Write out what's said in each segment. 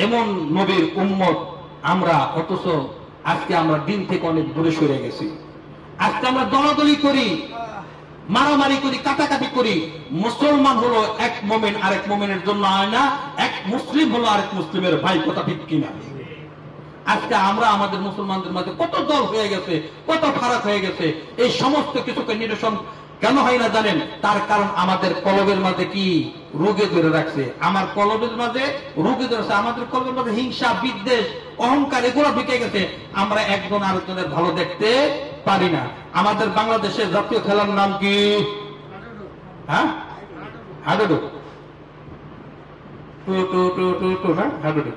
এমন নবীর উম্মত আমরা, অথচ আজকে আমরা দিন থেকে অনেক দূরে সরে গেছি। আজকে আমরা দলাদলি করি, মারামারি করি, কাটাকাটি করি। মুসলমান হলো এক মুমিন আরেক মুমিনের জন্য হয় না, এক মুসলিম হলো আরেক মুসলিমের ভাই। কথা ঠিক কিনা? আজকে আমরা আমাদের মুসলমানদের মাঝে কত দল হয়ে গেছে, কত ফারাক হয়ে গেছে। এই সমস্ত কিছুকে নিরসন কেন হয় না জানেন? তার কারণ আমাদের কলবের মাঝে কি রোগে ধরে রাখছে। আমার কলবের মাঝে রোগে ধরেছে, আমাদের কলবের মাঝে হিংসা, বিদ্বেষ, অহংকার এগুলো ঢুকে গেছে। আমরা একজন আরেকজনের ভালো দেখতে পারি না। আমাদের বাংলাদেশের জাতীয় খেলার নাম কি? হ্যাঁ, হাডুডু। হাডুডু।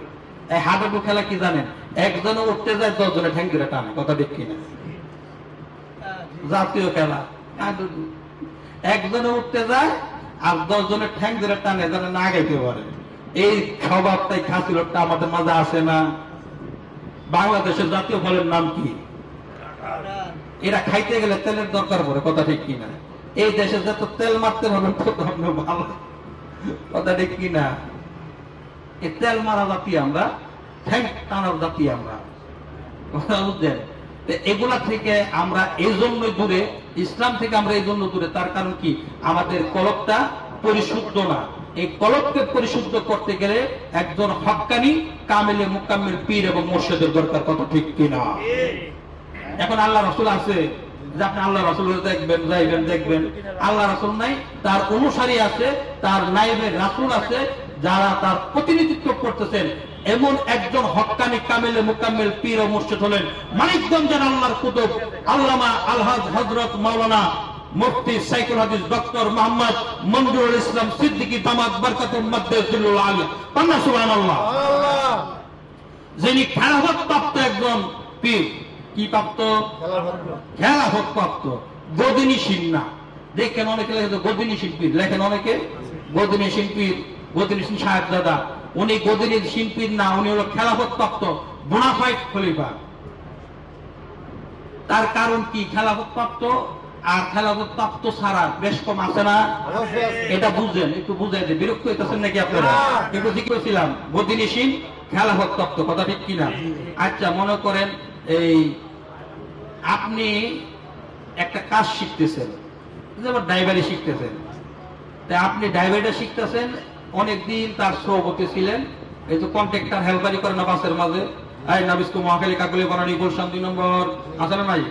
এই হাডুডু খেলা কি জানেন? একজনে উঠতে যায়, 10 জনে ঠ্যাং ধরে টানে। কথা ঠিক কিনা? জাতীয় খেলা হাডুডু। একজনে উঠতে যায় আর 10 জনের ঠ্যাং ধরে টানে, যেন না গাইতে পারে। এই স্বভাবটাই খাসিলতটা আমাদের মাঝে আসে না। বাংলাদেশের জাতীয় ফলের নাম কি? এরা খাইতে গেলে তেলের দরকার পড়ে। কথা ঠিক কিনা? এই দেশে যত তেল মারতে পারবেন তত আপনি ভালো। কথা ঠিক কিনা? এই তেল মারা জাতি আমরা, ঠ্যাং টানার জাতি আমরা। কথা বুঝলেন? এগুলা থেকে আমরা এই জন্যই দূরে, ইসলাম থেকে আমরা এই জন্য দূরে। তার কারণ কি? আমাদের কলবটা পরিশুদ্ধ না। এই কলবকে পরিশুদ্ধ করতে গেলে একজন হক্কানি কামেলে মুকাম্মেল পীর এবং মুর্শিদের দরকার। কথা ঠিক কিনা? এখন আল্লাহ রাসূল আছে যে আপনি আল্লাহ রাসূলের দেখবেন, যাইবেন, দেখবেন। আল্লাহ রাসূল নাই, তার অনুসারী আছে, তার নায়েবে রাসূল আছে, যারা তার প্রতিনিধিত্ব করতেছেন। এমন একজন হক্কানি কামেলে মুকাম্মেল পীর ও মুর্শিদ হলেন মানিকগঞ্জের আল্লাহর কুতুব আল্লামা আলহাজ হযরত মাওলানা মুফতি সাইকুল হাদিস ডক্টর মোহাম্মদ মনজুরুল ইসলাম সিদ্দিকী দামাত বরকাতুল মাদ্দাজিলুল আলী। পান্না সুবহানাল্লাহ। যিনি খেলাফত প্রাপ্ত একজন পীর। কি প্রাপ্ত? খেলাফত প্রাপ্ত। গদিনী শিন্না। দেখেন অনেকে লেখে গদিনী শিল্পীর, লেখেন অনেকে গদিনী শিল্পীর, গদিনী সাহেব দাদা। উনি গদিনী শিল্পীর না, উনি হলো খেলাফত প্রাপ্ত বোনাফাইড খলিফা। তার কারণ কি? খেলাফত প্রাপ্ত আর খেলাফত প্রাপ্ত ছাড়া বেশ কম আছে না? এটা বুঝলেন? একটু বুঝাই দেন। বিরক্ত হইতেছেন নাকি আপনারা? একটু জিজ্ঞেসছিলাম গদিনী শিন খেলাফত প্রাপ্ত। কথা ঠিক কিনা? আচ্ছা, মনে করেন এই আপনি একটা কাজ শিখতেছেন, যেমন ড্রাইভারি শিখতেছেন। তা আপনি ড্রাইভারিটা শিখতেছেন, অনেকদিন তার সহবতী ছিলেন। এই যে কন্ট্রাক্টর হেল্পারি করে না বাসের মাঝে, এই নাবিস্কো মহাখালী কাকুলি বানানি গুলশান 2 নম্বর আছে না নাই?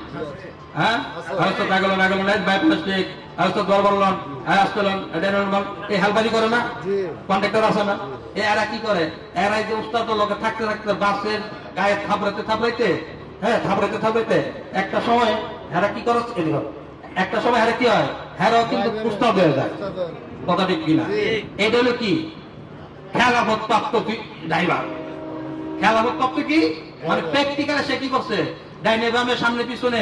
হ্যাঁ, হয়তো দাগল নাগল নাই বাইপ্লাস্টিক, হয়তো দরবলন, হ্যাঁ আসতলন, এটা নরমাল। এই হেল্পারি করে না কন্ট্রাক্টর আছে না? এরা কি করে? এরা যে উস্তাদ লোকে থাকতে থাকতে বাসের গায়ে থাপড়াইতে থাপড়াইতে, হ্যাঁ থাপড়াইতে থাপড়াইতে একটা সময় এরা কি করে? একটা সময় এরা কি হয়? এরাও কিন্তু উস্তাদ হয়ে যায়। কথা ঠিক কিনা? এটা হলো কি? খেলাফত প্রাপ্ত ড্রাইভার। খেলাফত প্রাপ্ত কি মানে প্র্যাকটিক্যালে সে কি করছে? ডাইনে বামে সামনে পিছনে,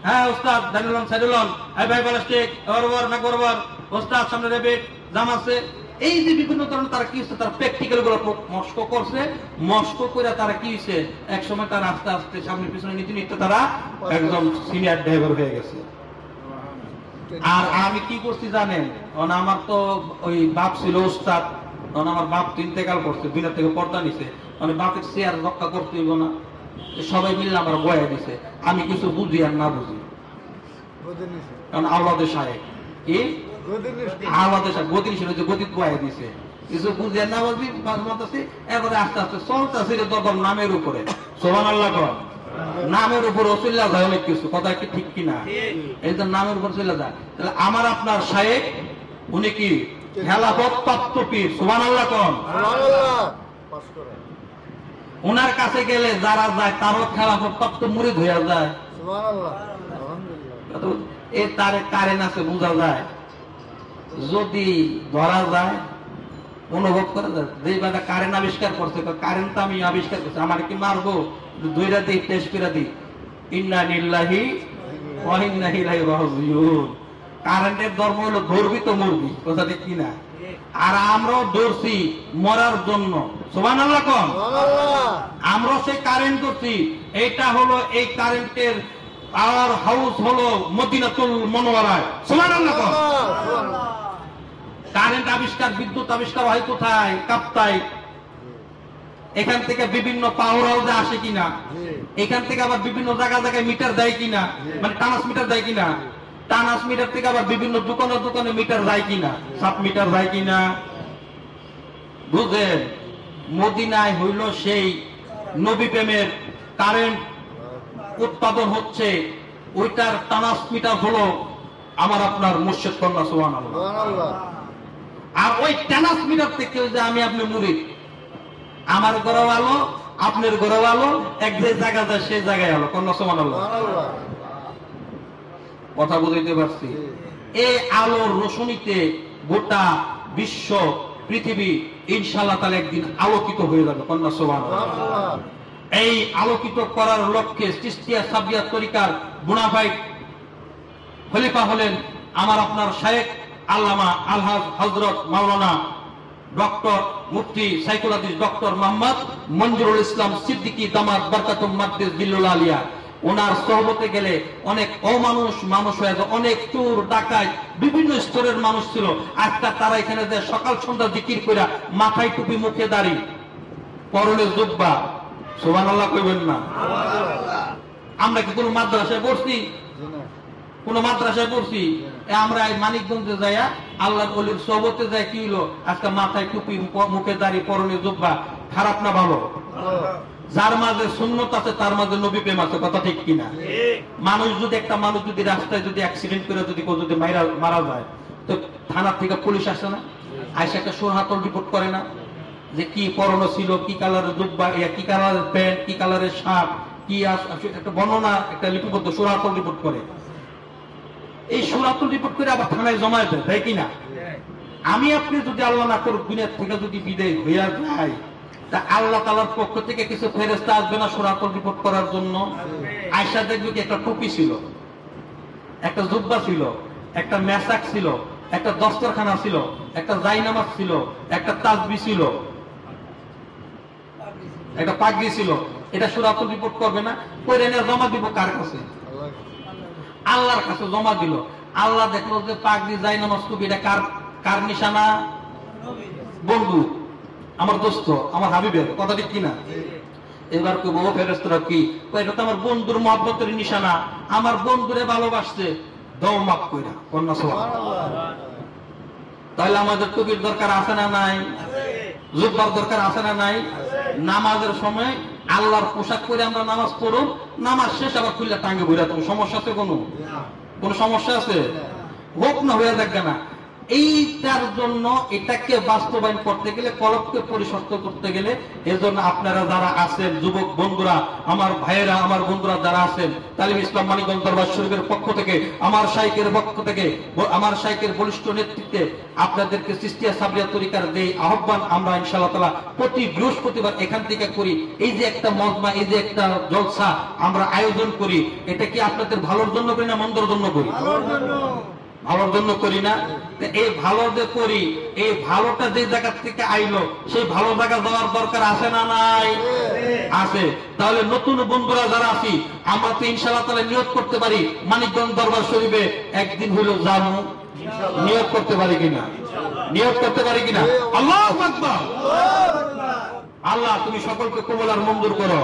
হ্যাঁ ওস্তাদ ডাইনলন সাইডলন, এই ভাই প্লাস্টিক বরাবর না বরাবর, ওস্তাদ সামনে রেবেট জাম আছে। এই যে বিভিন্ন ধরনের তারা কি হচ্ছে, তার প্র্যাকটিক্যাল গুলো মস্ক করছে। মস্ক করে তারা কি হয়েছে? এক সময় তারা আস্তে আস্তে সামনে পিছনে নিতে নিতে তারা একদম সিনিয়র ড্রাইভার হয়ে গেছে। আর আমি কি করছি জানেন? আমার তো ওই বাপ ছিল উস্তাদ, আমার বাপ তো ইন্তেকাল করছে, দুনিয়া থেকে পর্দা নিছে। মানে বাপের চেয়ার রক্ষা করতে হইব না, সবাই মিললে আমার বয়া দিছে। আমি কিছু বুঝি আর না বুঝি, কারণ আওলাদের সাহেব কি আওলাদের সাহেব গদিন ছিল যে গদিত বয়া দিছে, কিছু বুঝি আর না বুঝি মাতাছি। এরপরে আস্তে আস্তে চলতেছে দরবার নামের উপরে। সুবহানাল্লাহ কর। নামের উপর চলে যায় অনেক কিছু। কথা কি ঠিক কিনা? এই যে নামের উপর চলে যায়। তাহলে আমার আপনার শায়েখ উনি কি খেলাফত প্রাপ্ত পীর। সুবহানাল্লাহ কোন? ওনার কাছে গেলে যারা যায় তারও খেলাফত প্রাপ্ত মুরিদ হয়ে যায়। এই তার কারেন্ট আছে, বোঝা যায়। যদি ধরা যায়, অনুভব করা যায়। যে বেটা কারেন্ট আবিষ্কার করছে, কারেন্ট তো আমি আবিষ্কার করছি, আমার কি মারবো? 2 রাতে টেস্ট করে দিই, ইন্না লিল্লাহি ওয়া ইন্না ইলাইহি রাজিউন। কারেন্টের ধর্ম হলো ধরবি তো মরবি। কথা ঠিক কিনা? আর আমরাও ধরছি মরার জন্য। সুবহানাল্লাহ কোন? আমরা সেই কারেন্ট করছি। এটা হলো এই কারেন্টের পাওয়ার হাউস হলো মদিনাতুল মুনাওয়ারায়। সুবহানাল্লাহ কোন? কারেন্ট আবিষ্কার, বিদ্যুৎ আবিষ্কার হয় কোথায়? কাপ্তাই। এখান থেকে বিভিন্ন পাওয়ার হাউসে আসে কিনা, এখান থেকে আবার বিভিন্ন জায়গায় মিটার দেয় কিনা, মানে টানাস মিটার দেয় কিনা, টানাস মিটার থেকে আবার বিভিন্ন দোকানে মিটার যায় কিনা, সাব মিটার যায় কিনা। বুঝলেন? মদিনায় হইল সেই নবী প্রেমের কারেন্ট উৎপাদন হচ্ছে, ওইটার টানাস মিটার হলো আমার আপনার মুর্শিদ কন্যা সুবহানাল্লাহ। আর ওই টানাস মিটার থেকে যে আমি আপনি মুরিদ, আমার ঘরেও আলো, আপনার ঘরেও আলো, এক যে জায়গা যায় সেই জায়গায় আলো। কন্যা সুবহানাল্লাহ। কথা বুঝাইতে পারছি? এই আলোর রোশনীতে গোটা বিশ্ব পৃথিবী ইনশাআল্লাহ তাআলা একদিন আলোকিত হয়ে যাবে। কন্যা সুবহানাল্লাহ। এই আলোকিত করার লক্ষ্যে চিশতিয়া সাবিয়া তরিকার বুনাফাইড খলিফা হলেন আমার আপনার শায়েখ আল্লামা আলহাজ হযরত মাওলানা ডক্টর মুফতি সাইকুল হাদিস ডক্টর মোহাম্মদ মঞ্জুরুল ইসলাম সিদ্দিকী দামাত বরকাতুম মাদ্দিস দিল্লুল আলিয়া। ওনার সোহবতে গেলে অনেক অমানুষ মানুষ হয়ে যায়, অনেক চোর ডাকাত বিভিন্ন স্তরের মানুষ ছিল। আজকে তারা এখানে যে সকাল সন্ধ্যা জিকির করে, মাথায় টুপি, মুখে দাড়ি, পরনে জুব্বা, সুবহানাল্লাহ কইবেন না? আমরা কি কোনো মাদ্রাসায় পড়ছি? কোন মাদ্রাসায় পড়ছি? আমরা এই মানিকগঞ্জে যাইয়া আল্লাহর ওলির সোহবতে যাই, কি হলো আজকে মাথায় টুপি, মুখে দাড়ি, পরনে জুব্বা, খারাপ না ভালো? যার মাঝে সুন্নত আছে তার মাঝে নবী প্রেম আছে। কথা ঠিক কিনা? মানুষ যদি একটা মানুষ যদি রাস্তায় যদি অ্যাক্সিডেন্ট করে যদি কেউ যদি মারা যায়, তো থানা থেকে পুলিশ আসে না, আইসা একটা সুরহাতল রিপোর্ট করে না যে কি পরনো ছিল, কি কালারের জুব্বা, কি কালারের প্যান্ট, কি কালারের শার্ট, কি একটা বর্ণনা, একটা লিপিবদ্ধ সুরহাতল রিপোর্ট করে। এই সুরহাতল রিপোর্ট করে আবার থানায় জমায় দেয়, তাই কিনা? আমি আপনি যদি আল্লাহ না করুক দুনিয়ার থেকে যদি বিদায় হইয়া যায়, তা আল্লাহ তাআলার পক্ষ থেকে কিছু ফেরেশতা আসবে না সুরহাতল রিপোর্ট করার জন্য? আয়েশা দেখবে কি একটা টুপি ছিল, একটা জুব্বা ছিল, একটা মেসাক ছিল, একটা দস্তরখানা ছিল, একটা জায়নামাজ ছিল, একটা তাসবিহ ছিল, একটা পাগড়ি ছিল। এটা সুরহাতল রিপোর্ট করবে না? কইরা নিয়ে জমা দিব কার কাছে? আল্লাহর কাছে জমা দিল। আল্লাহ দেখলো যে পাগড়ি, জায়নামাজ, টুপি এটা কার নিশানা? বন্ধু, আমার দোস্ত, আমার হাবিবের। কথা ঠিক কিনা? এবার কইব ও ফেরেশতারা কি, এটা তো আমার বন্ধুর মহব্বতের নিশানা, আমার বন্ধুরে ভালোবাসছে, দাও মাফ কইরা। কন্যা সুবহানাল্লাহ। তাহলে আমাদের টুপির দরকার আছে না নাই? জুব্বার দরকার আছে না নাই? নামাজের সময় আল্লাহর পোশাক পরে আমরা নামাজ পড়ব, নামাজ শেষ আবার খুললে টাঙ্গে বইরা, তোমার সমস্যা আছে? কোনো সমস্যা আছে? হোক না, হইয়া যাক না। এইটার জন্য এটাকে বাস্তবায়ন করতে গেলে, কলবকে পরিশুদ্ধ করতে গেলে, এজন্য আপনারা যারা আছেন, যুবক বন্ধুরা, আমার ভাইয়েরা, আমার বন্ধুরা যারা আছেন, তালিম ইসলাম মানিকগঞ্জ দরবার শরীফের পক্ষ থেকে, আমার শাইখের পক্ষ থেকে, আমার শাইখের বলিষ্ঠ নেতৃত্বে আপনাদেরকে চিশতিয়া সাবরিয়া তরিকার যে আহ্বান আমরা ইনশাআল্লাহ তাআলা প্রতি বৃহস্পতিবার এখান থেকে করি। এই যে একটা মজমা, এই যে একটা জলসা আমরা আয়োজন করি, এটা কি আপনাদের ভালোর জন্য করি না মন্দর জন্য করি? ভালোর জন্য করি না? এই ভালো যে করি, এই ভালোটা যে জায়গা থেকে আইলো, সেই ভালো জায়গা যাওয়ার দরকার আছে না নাই? আছে। তাহলে নতুন বন্ধুরা যারা আছি, আমরা তো ইনশাআল্লাহ তাআলা নিয়ত করতে পারি মানিকগঞ্জ দরবার শরীফে একদিন হইলো যাবো। নিয়ত করতে পারি কিনা? নিয়ত করতে পারি কিনা? আল্লাহু আকবার। আল্লাহ তুমি সকলকে কবুল আর মঞ্জুর করো।